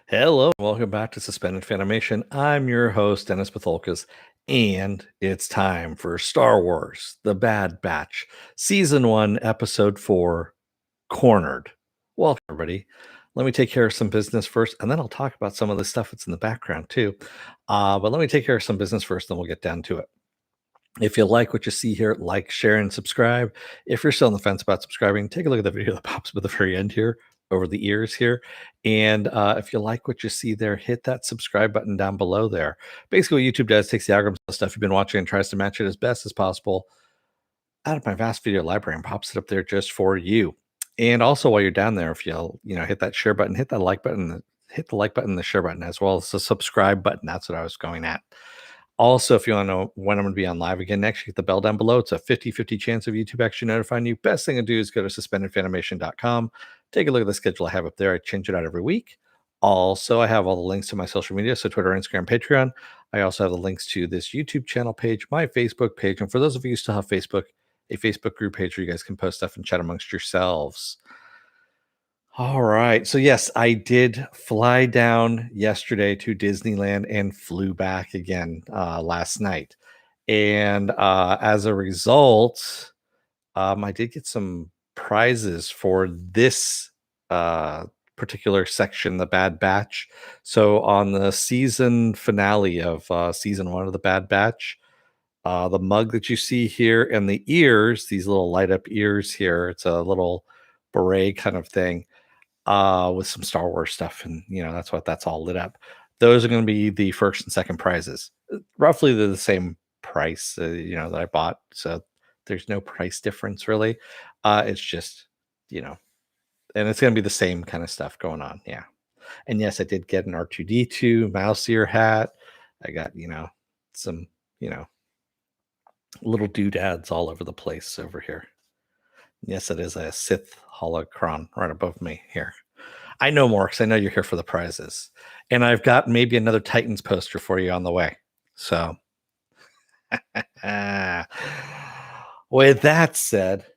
Hello, welcome back to Suspended Fanimation. I'm your host, Dennis Bithoulkas, and it's time for Star Wars The Bad Batch, Season 1, Episode 4, Cornered. Welcome, everybody. Let me take care of some business first, and then I'll talk about some of the stuff that's in the background, too. But let me take care of some business first, then we'll get down to it. If you like what you see here, like, share, and subscribe. If you're still on the fence about subscribing, take a look at the video that pops up at the very end here, over the ears here. And if you like what you see there, hit that subscribe button down below there. Basically, what YouTube does, takes the algorithm stuff you've been watching and tries to match it as best as possible out of my vast video library and pops it up there just for you. And also, while you're down there, if you'll hit that share button, hit that like button, hit the like button, the share button, as well as the subscribe button. That's what I was going at. Also, if you want to know when I'm going to be on live again next, hit the bell down below. It's a 50-50 chance of YouTube actually notifying you. Best thing to do is go to suspendedfanimation.com. Take a look at the schedule I have up there. I change it out every week. Also, I have all the links to my social media, so Twitter, Instagram, Patreon. I also have the links to this YouTube channel page, my Facebook page. And for those of you who still have Facebook, a Facebook group page where you guys can post stuff and chat amongst yourselves. All right. So, yes, I did fly down yesterday to Disneyland and flew back again last night. And as a result, I did get some prizes for this particular section, the Bad Batch. So, on the season finale of season 1 of the Bad Batch, the mug that you see here and the ears, these little light up ears here, it's a little beret kind of thing with some Star Wars stuff, and that's what that's all lit up. Those are going to be the first and second prizes. Roughly, they're the same price, that I bought, so there's no price difference really. It's just, and it's going to be the same kind of stuff going on. Yeah, and yes, I did get an R2D2 mouse ear hat. I got some little doodads all over the place over here. Yes, it is a Sith holocron right above me here. I know more because I know you're here for the prizes. And I've got maybe another Titans poster for you on the way. So, with that said,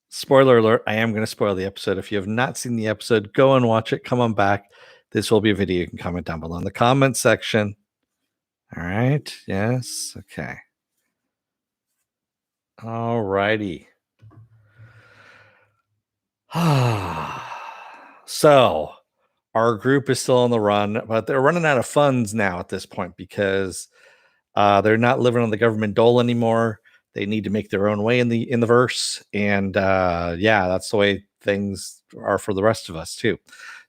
spoiler alert, I am going to spoil the episode. If you have not seen the episode, go and watch it. Come on back. This will be a video. You can comment down below in the comment section. All right. Yes. Okay. All righty. So, our group is still on the run, but they're running out of funds now at this point because they're not living on the government dole anymore. They need to make their own way in the verse, and that's the way things are for the rest of us too.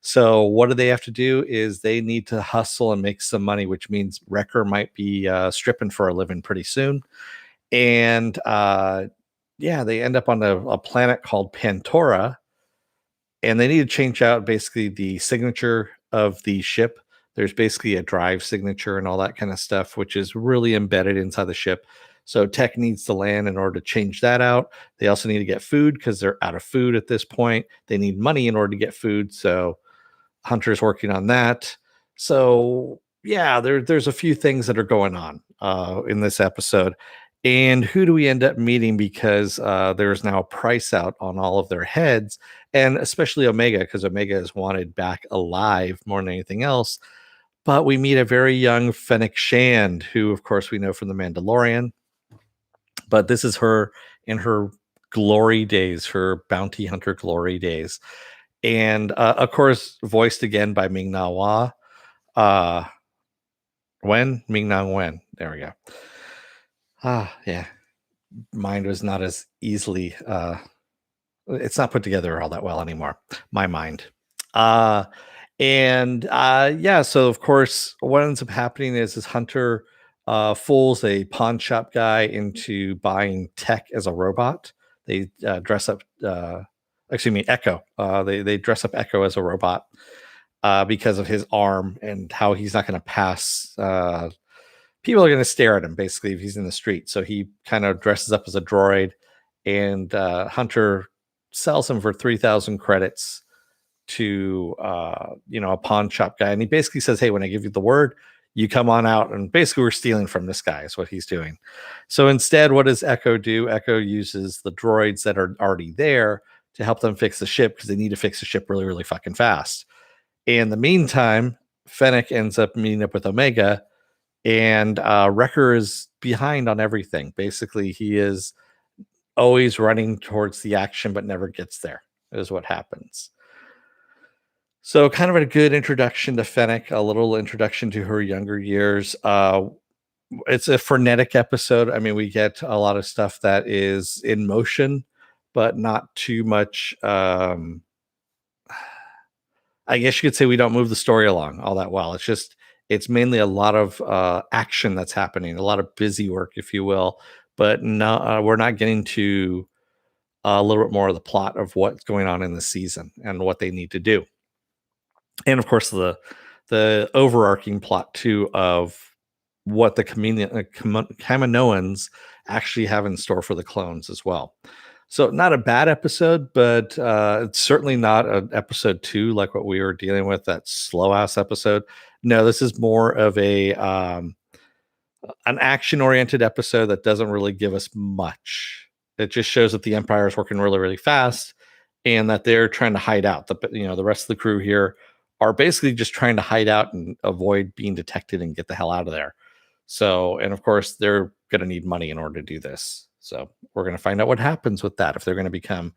So, what do they have to do? Is they need to hustle and make some money, which means Wrecker might be stripping for a living pretty soon, and they end up on a planet called Pantora. And they need to change out basically the signature of the ship. There's basically a drive signature and all that kind of stuff, which is really embedded inside the ship. So tech needs to land in order to change that out. They also need to get food because they're out of food at this point. They need money in order to get food. So Hunter's working on that. So there's a few things that are going on in this episode. And who do we end up meeting? Because there's now a price out on all of their heads, and especially Omega, because Omega is wanted back alive more than anything else. But we meet a very young Fennec Shand, who, of course, we know from The Mandalorian. But this is her in her glory days, her bounty hunter glory days. And, of course, voiced again by Ming-Na Wen. Ming-Na Wen. There we go. Yeah. Mind was not as easily it's not put together all that well anymore, my mind. So of course what ends up happening is Hunter fools a pawn shop guy into buying tech as a robot. They dress up Echo. They dress up Echo as a robot because of his arm and how he's not going to pass people are going to stare at him basically if he's in the street. So he kind of dresses up as a droid, and Hunter sells him for 3,000 credits to a pawn shop guy. And he basically says, hey, when I give you the word, you come on out. And basically we're stealing from this guy is what he's doing. So instead, what does Echo do? Echo uses the droids that are already there to help them fix the ship because they need to fix the ship really, really fucking fast. In the meantime, Fennec ends up meeting up with Omega, and Wrecker is behind on everything. Basically, he is always running towards the action but never gets there, is what happens. So, kind of a good introduction to Fennec, a little introduction to her younger years. It's a frenetic episode. I mean, we get a lot of stuff that is in motion, but not too much. I guess you could say we don't move the story along all that well. It's mainly a lot of action that's happening, a lot of busy work, if you will. But no, we're not getting to a little bit more of the plot of what's going on in the season and what they need to do, and of course the overarching plot too of what the Kaminoans actually have in store for the clones as well. So not a bad episode, but it's certainly not an episode 2 like what we were dealing with, that slow ass episode. No, this is more of an action oriented episode that doesn't really give us much. It just shows that the Empire is working really, really fast and that they're trying to hide out. The rest of the crew here are basically just trying to hide out and avoid being detected and get the hell out of there. So, and of course, they're going to need money in order to do this. So, we're going to find out what happens with that. If they're going to become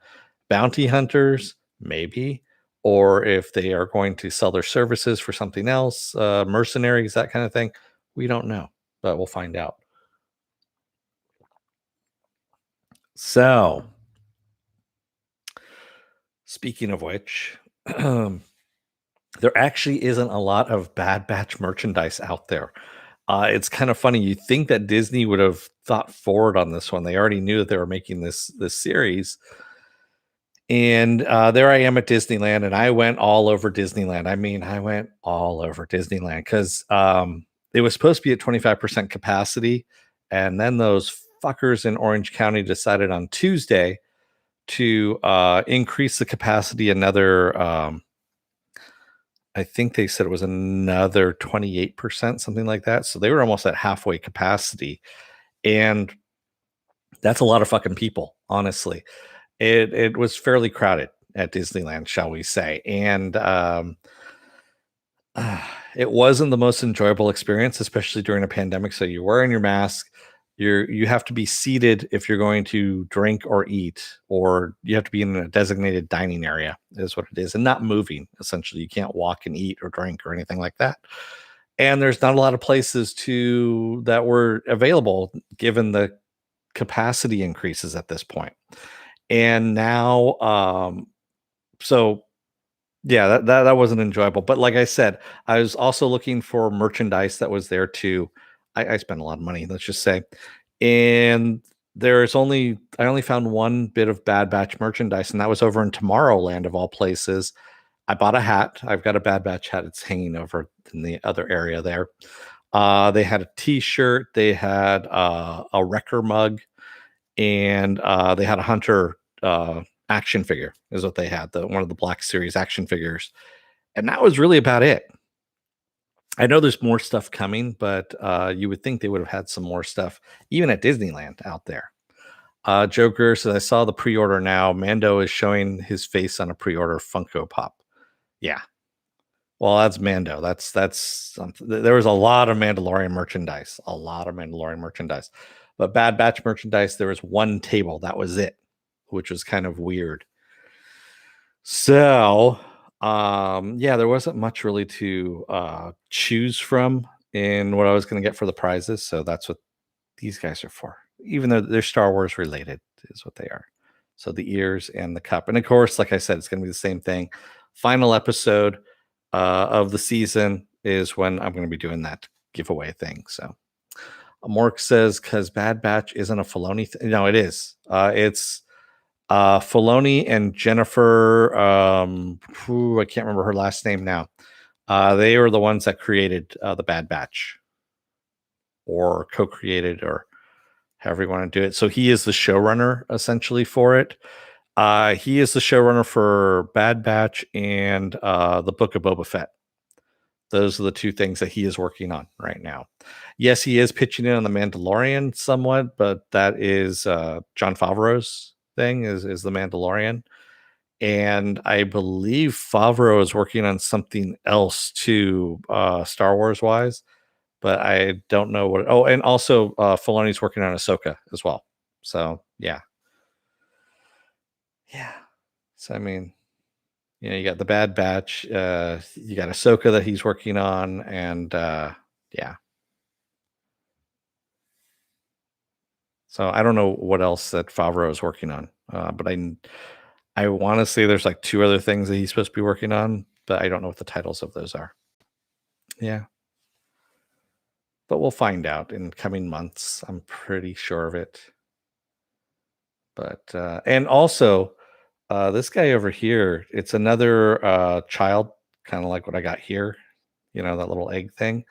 bounty hunters, maybe, or if they are going to sell their services for something else, mercenaries, that kind of thing. We don't know, but we'll find out. So, speaking of which, there actually isn't a lot of Bad Batch merchandise out there. It's kind of funny. You think that Disney would have thought forward on this one. They already knew that they were making this series. And there I am at Disneyland, and I went all over Disneyland. I mean, I went all over Disneyland because it was supposed to be at 25% capacity. And then those fuckers in Orange County decided on Tuesday to increase the capacity another, I think they said it was another 28%, something like that. So they were almost at halfway capacity. And that's a lot of fucking people, honestly. It was fairly crowded at Disneyland, shall we say. And it wasn't the most enjoyable experience, especially during a pandemic. So you're wearing your mask. You have to be seated if you're going to drink or eat, or you have to be in a designated dining area, is what it is, and not moving. Essentially, you can't walk and eat or drink or anything like that. And there's not a lot of places that were available given the capacity increases at this point. And now, so yeah, that wasn't enjoyable. But like I said, I was also looking for merchandise that was there too. I spent a lot of money, let's just say. And I only found one bit of Bad Batch merchandise, and that was over in Tomorrowland of all places. I bought a hat. I've got a Bad Batch hat. It's hanging over in the other area there. They had a t-shirt, they had a Wrecker mug, and they had a Hunter action figure is what they had, one of the Black Series action figures. And that was really about it. I know there's more stuff coming, but you would think they would have had some more stuff, even at Disneyland out there. Joker says, I saw the pre-order now. Mando is showing his face on a pre-order Funko Pop. Yeah. Well, that's Mando. That's something. There was a lot of Mandalorian merchandise, But Bad Batch merchandise, there was one table. That was it, which was kind of weird. So, yeah, there wasn't much really to choose from in what I was going to get for the prizes. So that's what these guys are for, even though they're Star Wars related, is what they are. So the ears and the cup, and of course, like I said, it's going to be the same thing. Final episode of the season is when I'm going to be doing that giveaway thing. So Mork says, because Bad Batch isn't a Filoni no, it is. It's Filoni and Jennifer. I can't remember her last name now. They are the ones that created the Bad Batch, or co-created, or however you want to do it. So he is the showrunner essentially for it. He is the showrunner for Bad Batch and the Book of Boba Fett. Those are the two things that he is working on right now. Yes, he is pitching in on the Mandalorian somewhat, but that is Jon Favreau's thing, is the Mandalorian. and I believe Favreau is working on something else too, Star Wars wise, but I don't know what. Oh, and also Filoni's working on Ahsoka as well. So yeah, yeah. So I mean, you got the Bad Batch, you got Ahsoka that he's working on, and yeah. So I don't know what else that Favreau is working on, but I want to say there's like two other things that he's supposed to be working on, but I don't know what the titles of those are. Yeah, but we'll find out in coming months. I'm pretty sure of it. But and also this guy over here, it's another child, kind of like what I got here. That little egg thing.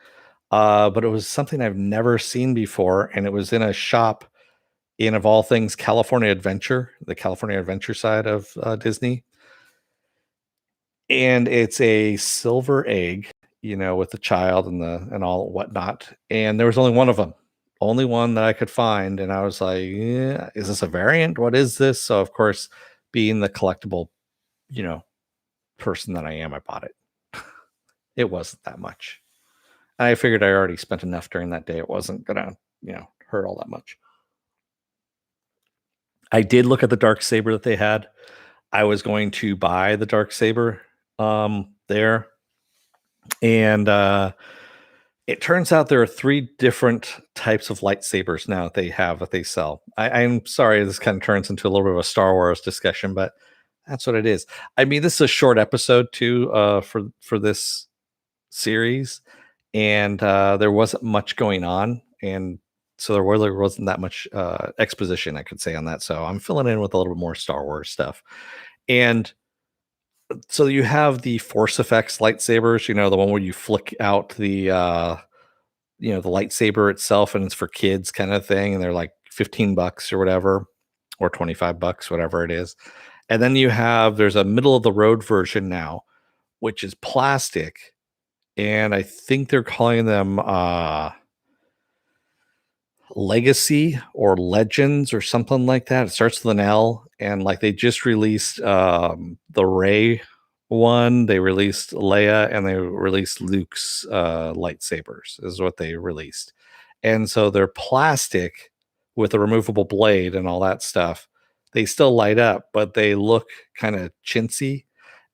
But it was something I've never seen before, and it was in a shop in, of all things, California Adventure, the California Adventure side of Disney. And it's a silver egg, with the child and all whatnot. And there was only one of them, only one that I could find. And I was like, yeah, is this a variant? What is this? So of course, being the collectible, you know, person that I am, I bought it. It wasn't that much. I figured I already spent enough during that day. It wasn't gonna, hurt all that much. I did look at the dark saber that they had. I was going to buy the dark saber there, and it turns out there are three different types of lightsabers now that they sell. I'm sorry, this kind of turns into a little bit of a Star Wars discussion, but that's what it is. I mean, this is a short episode too, for this series, and there wasn't much going on, and so there really wasn't that much exposition I could say on that. So I'm filling in with a little bit more Star Wars stuff, and so you have the Force effects lightsabers. The one where you flick out the lightsaber itself, and it's for kids kind of thing, and they're like $15 or whatever, or $25, whatever it is. And then there's a middle of the road version now, which is plastic, and I think they're calling them Legacy or Legends or something like that. It starts with an L, and like they just released the Ray one, they released Leia, and they released Luke's lightsabers is what they released. And so they're plastic with a removable blade and all that stuff. They still light up, but they look kind of chintzy.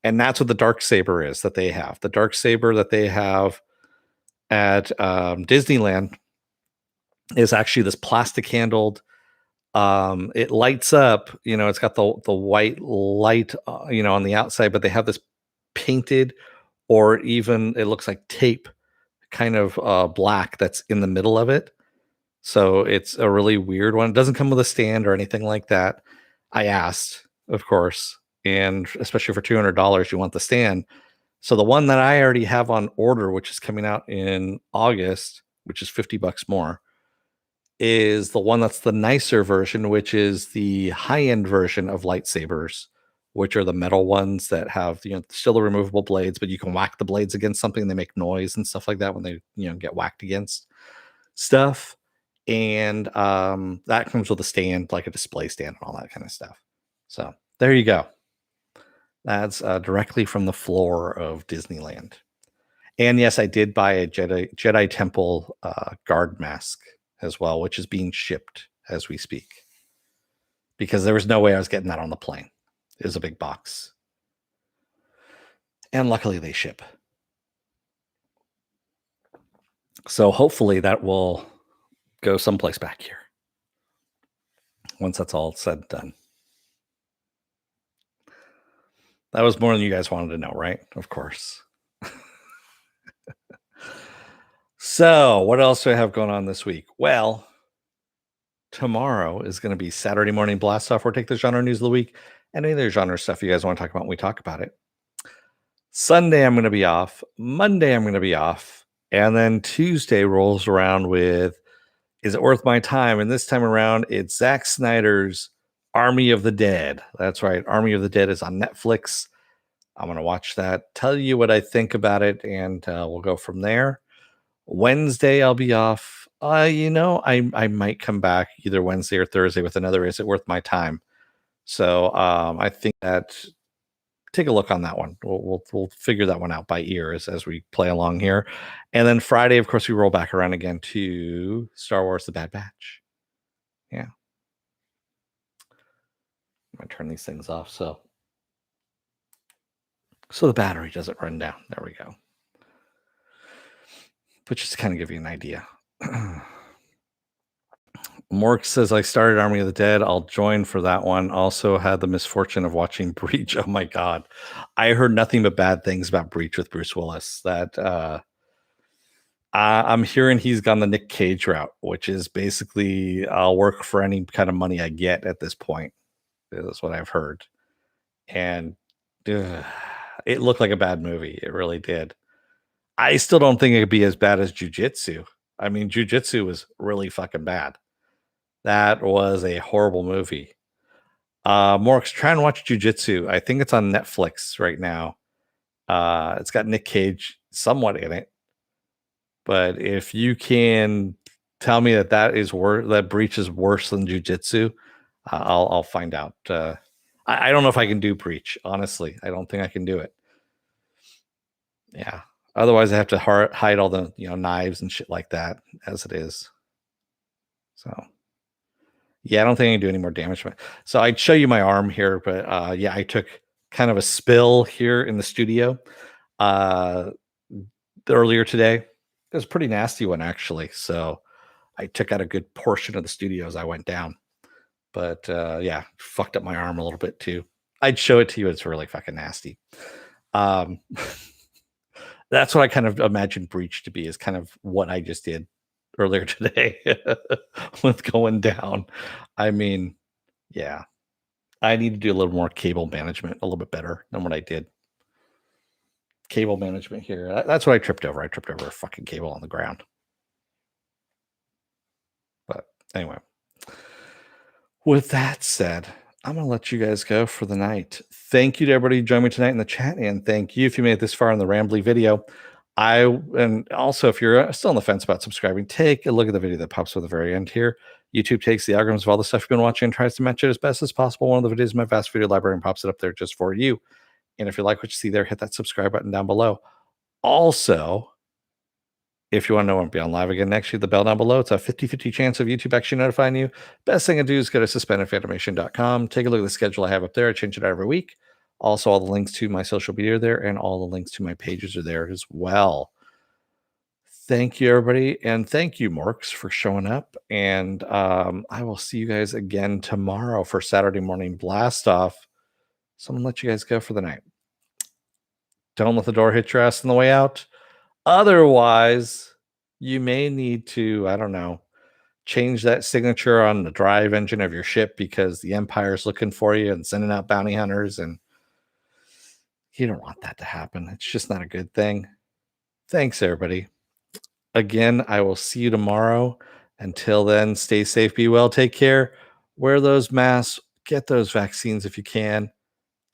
And that's what the dark saber is that they have. The dark saber that they have at Disneyland is actually this plastic handled. It lights up. It's got the white light, on the outside, but they have this painted, or even it looks like tape, kind of black, that's in the middle of it. So it's a really weird one. It doesn't come with a stand or anything like that. I asked, of course, and especially for $200, you want the stand. So the one that I already have on order, which is coming out in August, which is $50 more, is the one that's the nicer version, which is the high-end version of lightsabers, which are the metal ones that have, still the removable blades, but you can whack the blades against something, they make noise and stuff like that when they, get whacked against stuff. And that comes with a stand, like a display stand and all that kind of stuff. So there you go. That's directly from the floor of Disneyland. And yes, I did buy a Jedi Temple guard mask as well, which is being shipped as we speak, because there was no way I was getting that on the plane. It was a big box, and luckily they ship. So hopefully that will go someplace back here once that's all said and done. That was more than you guys wanted to know, right? Of course. So, what else do I have going on this week? Well, tomorrow is going to be Saturday morning blast off, where take the genre news of the week and any other genre stuff you guys want to talk about when we talk about it. Sunday, I'm going to be off. Monday, I'm going to be off. And then Tuesday rolls around with, is it worth my time? And this time around, it's Zack Snyder's Army of the Dead. That's right. Army of the Dead is on Netflix. I'm going to watch that, tell you what I think about it, and we'll go from there. Wednesday, I'll be off. I might come back either Wednesday or Thursday with another Is It Worth My Time? So I think that take a look on that one. We'll figure that one out by ear as we play along here. And then Friday, of course, we roll back around again to Star Wars: The Bad Batch. Yeah. I'm gonna turn these things off so the battery doesn't run down. There we go. But just to kind of give you an idea. Mork says, I started Army of the Dead. I'll join for that one. Also had the misfortune of watching Breach. Oh my God. I heard nothing but bad things about Breach with Bruce Willis. I'm hearing he's gone the Nick Cage route, which is basically I'll work for any kind of money I get at this point. That's what I've heard. And it looked like a bad movie. It really did. I still don't think it could be as bad as Jiu-Jitsu. I mean, Jiu-Jitsu was really fucking bad. That was a horrible movie. Morks, try and watch Jiu-Jitsu. I think it's on Netflix right now. It's got Nick Cage somewhat in it. But if you can tell me that is worse, that Breach is worse than Jiu-Jitsu, I'll find out. I don't know if I can do Breach. Honestly, I don't think I can do it. Yeah. Otherwise, I have to hide all the knives and shit like that as it is. So, yeah, I don't think I can do any more damage. So I'd show you my arm here, but yeah, I took kind of a spill here in the studio earlier today. It was a pretty nasty one, actually. So I took out a good portion of the studio as I went down. But yeah, fucked up my arm a little bit too. I'd show it to you. It's really fucking nasty. That's what I kind of imagined Breach to be, is kind of what I just did earlier today with going down. I mean, yeah, I need to do a little more cable management, a little bit better than what I did. Cable management here. That's what I tripped over. I tripped over a fucking cable on the ground. But anyway, with that said, I'm going to let you guys go for the night. Thank you to everybody who joined me tonight in the chat. And thank you if you made it this far in the Rambly video. And also, if you're still on the fence about subscribing, take a look at the video that pops at the very end here. YouTube takes the algorithms of all the stuff you've been watching and tries to match it as best as possible. One of the videos in my vast video library and pops it up there just for you. And if you like what you see there, hit that subscribe button down below. Also, if you want to know when I'll be on live again next, hit the bell down below. It's a 50-50 chance of YouTube actually notifying you. Best thing to do is go to suspendedfanimation.com. Take a look at the schedule I have up there. I change it out every week. Also, all the links to my social media are there, and all the links to my pages are there as well. Thank you, everybody. And thank you, Morks, for showing up. And I will see you guys again tomorrow for Saturday morning blast off. So I'm going to let you guys go for the night. Don't let the door hit your ass on the way out. Otherwise, you may need to, I don't know, change that signature on the drive engine of your ship because the Empire's looking for you and sending out bounty hunters. And you don't want that to happen. It's just not a good thing. Thanks, everybody. Again, I will see you tomorrow. Until then, stay safe, be well, take care, wear those masks, get those vaccines if you can.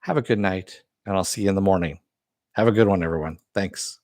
Have a good night, and I'll see you in the morning. Have a good one, everyone. Thanks.